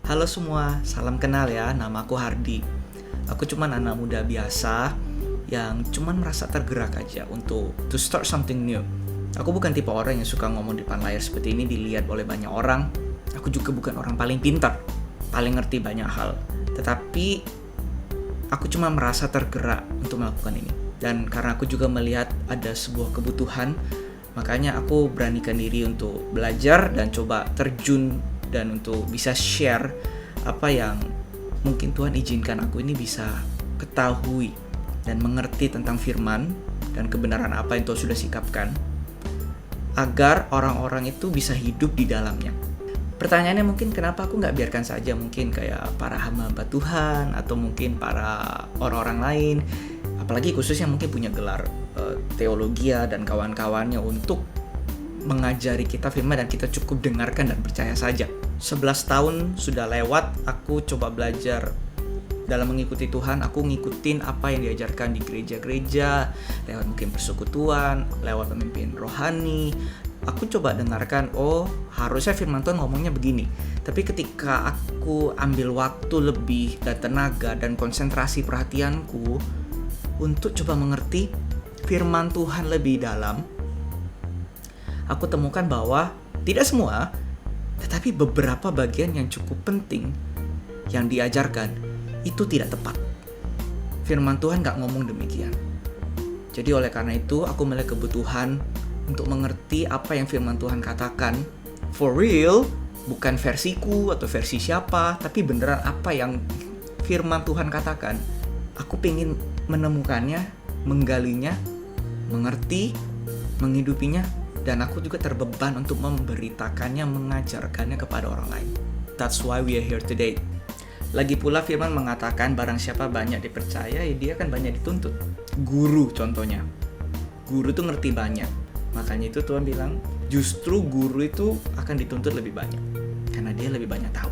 Halo semua, salam kenal ya, nama aku Hardi. Aku cuman anak muda biasa yang cuman merasa tergerak aja untuk to start something new. Aku bukan tipe orang yang suka ngomong di depan layar seperti ini dilihat oleh banyak orang. Aku juga bukan orang paling pintar, paling ngerti banyak hal. Tetapi aku cuma merasa tergerak untuk melakukan ini. Dan karena aku juga melihat ada sebuah kebutuhan, makanya aku beranikan diri untuk belajar dan coba terjun dan untuk bisa share apa yang mungkin Tuhan izinkan aku ini bisa ketahui dan mengerti tentang firman dan kebenaran apa yang Tuhan sudah sikapkan agar orang-orang itu bisa hidup di dalamnya. Pertanyaannya mungkin kenapa aku nggak biarkan saja mungkin kayak para hamba Tuhan atau mungkin para orang-orang lain, apalagi khususnya mungkin punya gelar teologia dan kawan-kawannya untuk mengajari kita firman dan kita cukup dengarkan dan percaya saja. 11 tahun sudah lewat, aku coba belajar dalam mengikuti Tuhan. Aku ngikutin apa yang diajarkan di gereja-gereja, lewat mungkin persekutuan, lewat pemimpin rohani. Aku coba dengarkan, oh harusnya firman Tuhan ngomongnya begini. Tapi ketika aku ambil waktu lebih dan tenaga dan konsentrasi perhatianku untuk coba mengerti firman Tuhan lebih dalam, aku temukan bahwa tidak semua, tetapi beberapa bagian yang cukup penting yang diajarkan itu tidak tepat. Firman Tuhan gak ngomong demikian. Jadi oleh karena itu aku melihat kebutuhan untuk mengerti apa yang firman Tuhan katakan for real, bukan versiku atau versi siapa, tapi beneran apa yang firman Tuhan katakan. Aku pengen menemukannya, menggalinya, mengerti, menghidupinya, dan aku juga terbeban untuk memberitakannya, mengajarkannya kepada orang lain. That's why we are here today. Lagi pula firman mengatakan barang siapa banyak dipercaya, ya dia akan banyak dituntut. Guru contohnya. Guru tuh ngerti banyak. Makanya itu Tuhan bilang, justru guru itu akan dituntut lebih banyak. Karena dia lebih banyak tahu.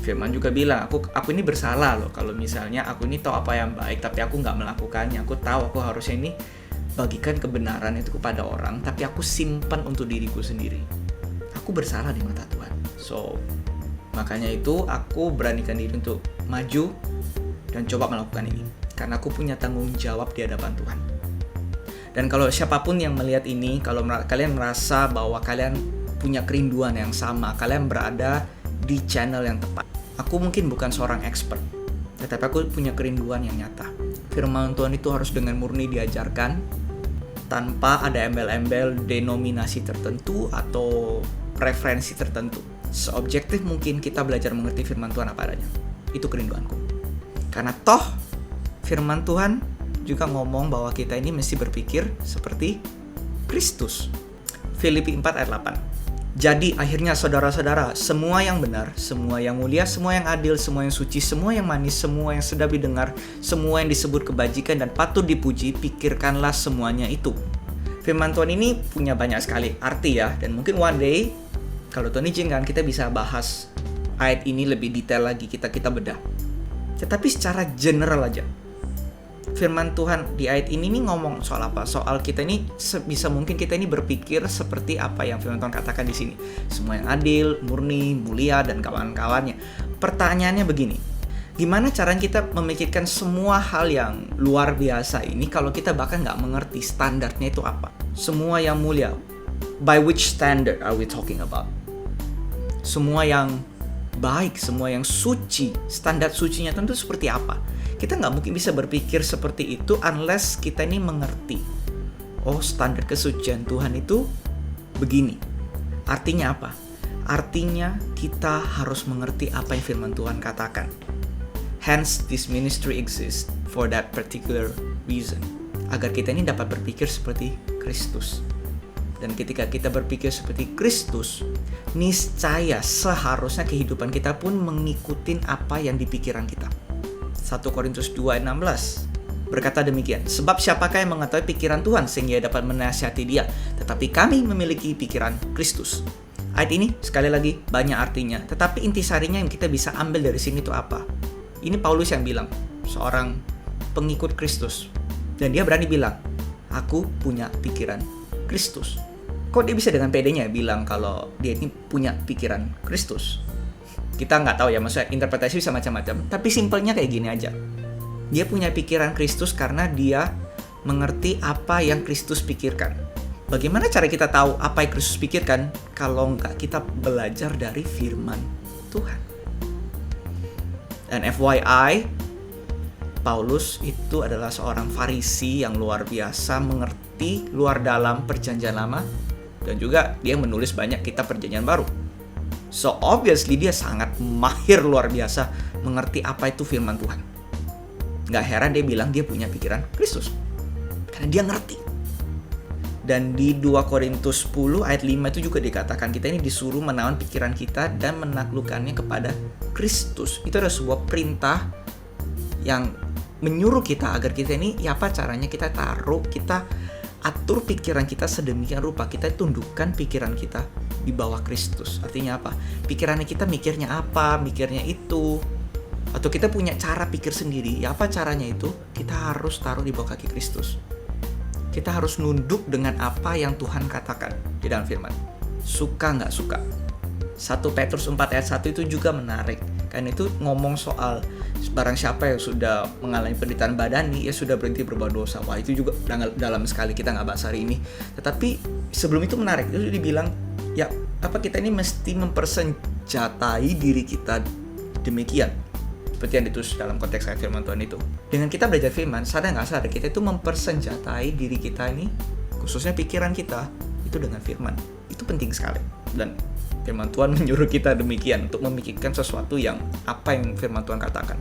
Firman juga bilang, aku ini bersalah loh kalau misalnya aku ini tahu apa yang baik, tapi aku nggak melakukannya. Aku tahu aku harusnya ini bagikan kebenaran itu kepada orang, tapi aku simpan untuk diriku sendiri. Aku bersalah di mata Tuhan. So, makanya itu aku beranikan diri untuk maju dan coba melakukan ini. Karena aku punya tanggung jawab di hadapan Tuhan. Dan kalau siapapun yang melihat ini, kalau kalian merasa bahwa kalian punya kerinduan yang sama, kalian berada di channel yang tepat. Aku mungkin bukan seorang expert, tetapi aku punya kerinduan yang nyata. Firman Tuhan itu harus dengan murni diajarkan, tanpa ada embel-embel denominasi tertentu atau preferensi tertentu. Seobjektif mungkin kita belajar mengerti firman Tuhan apa adanya. Itu kerinduanku. Karena toh firman Tuhan juga ngomong bahwa kita ini mesti berpikir seperti Kristus. Filipi 4 ayat 8. Jadi akhirnya saudara-saudara, semua yang benar, semua yang mulia, semua yang adil, semua yang suci, semua yang manis, semua yang sedap didengar, semua yang disebut kebajikan dan patut dipuji, pikirkanlah semuanya itu. Firman Tuhan ini punya banyak sekali arti ya, dan mungkin one day kalau Tuhan izinkan kita bisa bahas ayat ini lebih detail lagi, kita bedah. Tetapi secara general aja, firman Tuhan di ayat ini nih ngomong soal apa? Soal kita ini bisa mungkin kita ini berpikir seperti apa yang firman Tuhan katakan di sini. Semua yang adil, murni, mulia dan kawan-kawannya. Pertanyaannya begini. Gimana caranya kita memikirkan semua hal yang luar biasa ini kalau kita bahkan nggak mengerti standarnya itu apa? Semua yang mulia. By which standard are we talking about? Semua yang baik, semua yang suci. Standar sucinya tentu seperti apa? Kita nggak mungkin bisa berpikir seperti itu unless kita ini mengerti. Oh, standar kesucian Tuhan itu begini. Artinya apa? Artinya kita harus mengerti apa yang firman Tuhan katakan. Hence, this ministry exists for that particular reason. Agar kita ini dapat berpikir seperti Kristus. Dan ketika kita berpikir seperti Kristus, niscaya seharusnya kehidupan kita pun mengikuti apa yang di pikiran kita. 1 Korintus 2 ayat 16 berkata demikian, sebab siapakah yang mengetahui pikiran Tuhan sehingga dapat menasihati dia, tetapi kami memiliki pikiran Kristus. Ayat ini sekali lagi banyak artinya, tetapi intisarinya yang kita bisa ambil dari sini itu apa? Ini Paulus yang bilang, seorang pengikut Kristus, dan dia berani bilang, aku punya pikiran Kristus. Kok dia bisa dengan pedenya bilang kalau dia ini punya pikiran Kristus? Kita nggak tahu ya, maksudnya interpretasi bisa macam-macam. Tapi simpelnya kayak gini aja. Dia punya pikiran Kristus karena dia mengerti apa yang Kristus pikirkan. Bagaimana cara kita tahu apa yang Kristus pikirkan kalau nggak kita belajar dari firman Tuhan? Dan FYI, Paulus itu adalah seorang Farisi yang luar biasa mengerti luar dalam Perjanjian Lama, dan juga dia menulis banyak kitab Perjanjian Baru. So obviously dia sangat mahir luar biasa mengerti apa itu firman Tuhan. Nggak heran dia bilang dia punya pikiran Kristus, karena dia ngerti. Dan di 2 Korintus 10 ayat 5 itu juga dikatakan kita ini disuruh menawan pikiran kita dan menaklukkannya kepada Kristus. Itu adalah sebuah perintah yang menyuruh kita agar kita ini, ya apa caranya kita atur pikiran kita sedemikian rupa, kita tundukkan pikiran kita di bawah Kristus. Artinya apa? Pikirannya kita mikirnya apa, mikirnya itu, atau kita punya cara pikir sendiri. Ya apa caranya itu? Kita harus taruh di bawah kaki Kristus. Kita harus nunduk dengan apa yang Tuhan katakan di dalam firman. Suka nggak suka. 1 Petrus 4 ayat 1 itu juga menarik. Karena itu ngomong soal barang siapa yang sudah mengalami penderitaan badani, ya sudah berhenti berbuat dosa. Wah, itu juga dalam sekali, kita nggak bahas hari ini. Tetapi sebelum itu menarik, itu dibilang, ya apa kita ini mesti mempersenjatai diri kita demikian. Seperti yang ditulis dalam konteks ayat firman Tuhan itu. Dengan kita belajar firman, sadar nggak sadar, kita itu mempersenjatai diri kita ini, khususnya pikiran kita, itu dengan firman. Itu penting sekali. Dan firman Tuhan menyuruh kita demikian, untuk memikirkan sesuatu yang apa yang firman Tuhan katakan.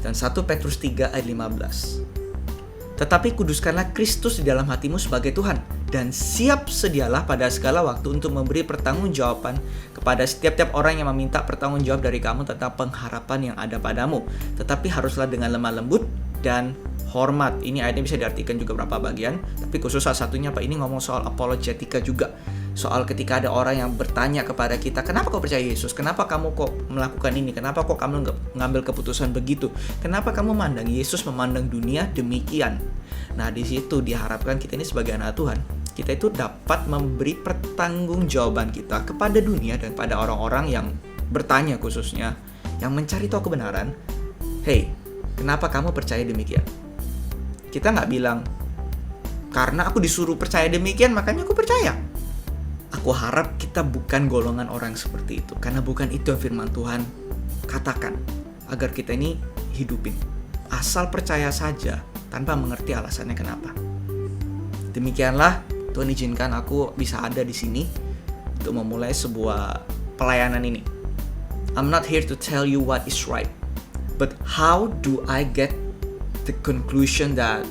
Dan 1 Petrus 3 ayat 15. Tetapi kuduskanlah Kristus di dalam hatimu sebagai Tuhan, dan siap sedialah pada segala waktu untuk memberi pertanggungjawaban kepada setiap orang yang meminta pertanggungjawab dari kamu tentang pengharapan yang ada padamu. Tetapi haruslah dengan lemah lembut dan hormat. Ini ayatnya bisa diartikan juga berapa bagian, tapi khusus salah satunya Pak, ini ngomong soal apologetika juga. Soal ketika ada orang yang bertanya kepada kita, kenapa kau percaya Yesus? Kenapa kamu kok melakukan ini? Kenapa kok kamu ngambil keputusan begitu? Kenapa kamu memandang Yesus, memandang dunia demikian? Nah, di situ diharapkan kita ini sebagai anak Tuhan, kita itu dapat memberi pertanggungjawaban kita kepada dunia dan pada orang-orang yang bertanya, khususnya yang mencari tahu kebenaran. Hey, kenapa kamu percaya demikian? Kita nggak bilang, karena aku disuruh percaya demikian, makanya aku percaya. Aku harap kita bukan golongan orang seperti itu, karena bukan itu yang firman Tuhan katakan, agar kita ini hidupin. Asal percaya saja, tanpa mengerti alasannya kenapa. Demikianlah, Tuhan izinkan aku bisa ada di sini untuk memulai sebuah pelayanan ini. I'm not here to tell you what is right, but how do I get the conclusion that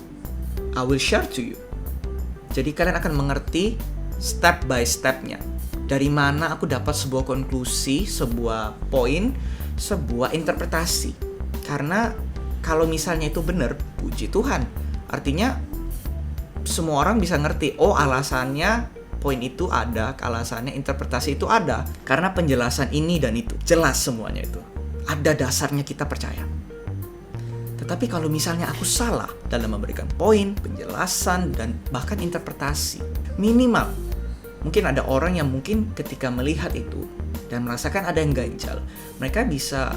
I will share to you. Jadi kalian akan mengerti step by stepnya. Dari mana aku dapat sebuah konklusi, sebuah poin, sebuah interpretasi. Karena kalau misalnya itu benar, puji Tuhan. Artinya semua orang bisa ngerti, oh alasannya poin itu ada, alasannya interpretasi itu ada. Karena penjelasan ini dan itu, jelas semuanya itu. Ada dasarnya kita percaya. Tetapi kalau misalnya aku salah dalam memberikan poin, penjelasan, dan bahkan interpretasi, minimal mungkin ada orang yang mungkin ketika melihat itu dan merasakan ada yang ganjal, mereka bisa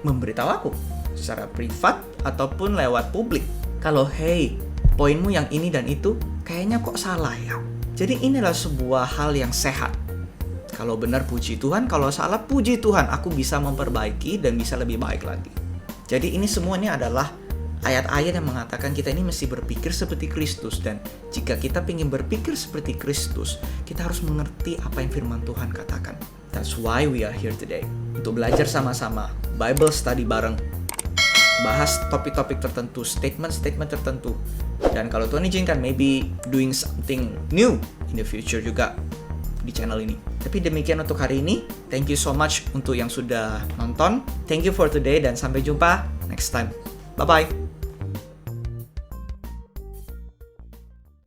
memberitahu aku secara privat ataupun lewat publik. Kalau hey, poinmu yang ini dan itu kayaknya kok salah ya. Jadi inilah sebuah hal yang sehat. Kalau benar puji Tuhan, kalau salah puji Tuhan, aku bisa memperbaiki dan bisa lebih baik lagi. Jadi ini semua ini adalah ayat-ayat yang mengatakan kita ini mesti berpikir seperti Kristus. Dan jika kita ingin berpikir seperti Kristus, kita harus mengerti apa yang firman Tuhan katakan. That's why we are here today. Untuk belajar sama-sama, Bible study bareng, bahas topik-topik tertentu, statement-statement tertentu. Dan kalau Tuhan izinkan, maybe doing something new in the future juga di channel ini. Tapi demikian untuk hari ini. Thank you so much untuk yang sudah nonton. Thank you for today dan sampai jumpa next time. Bye-bye.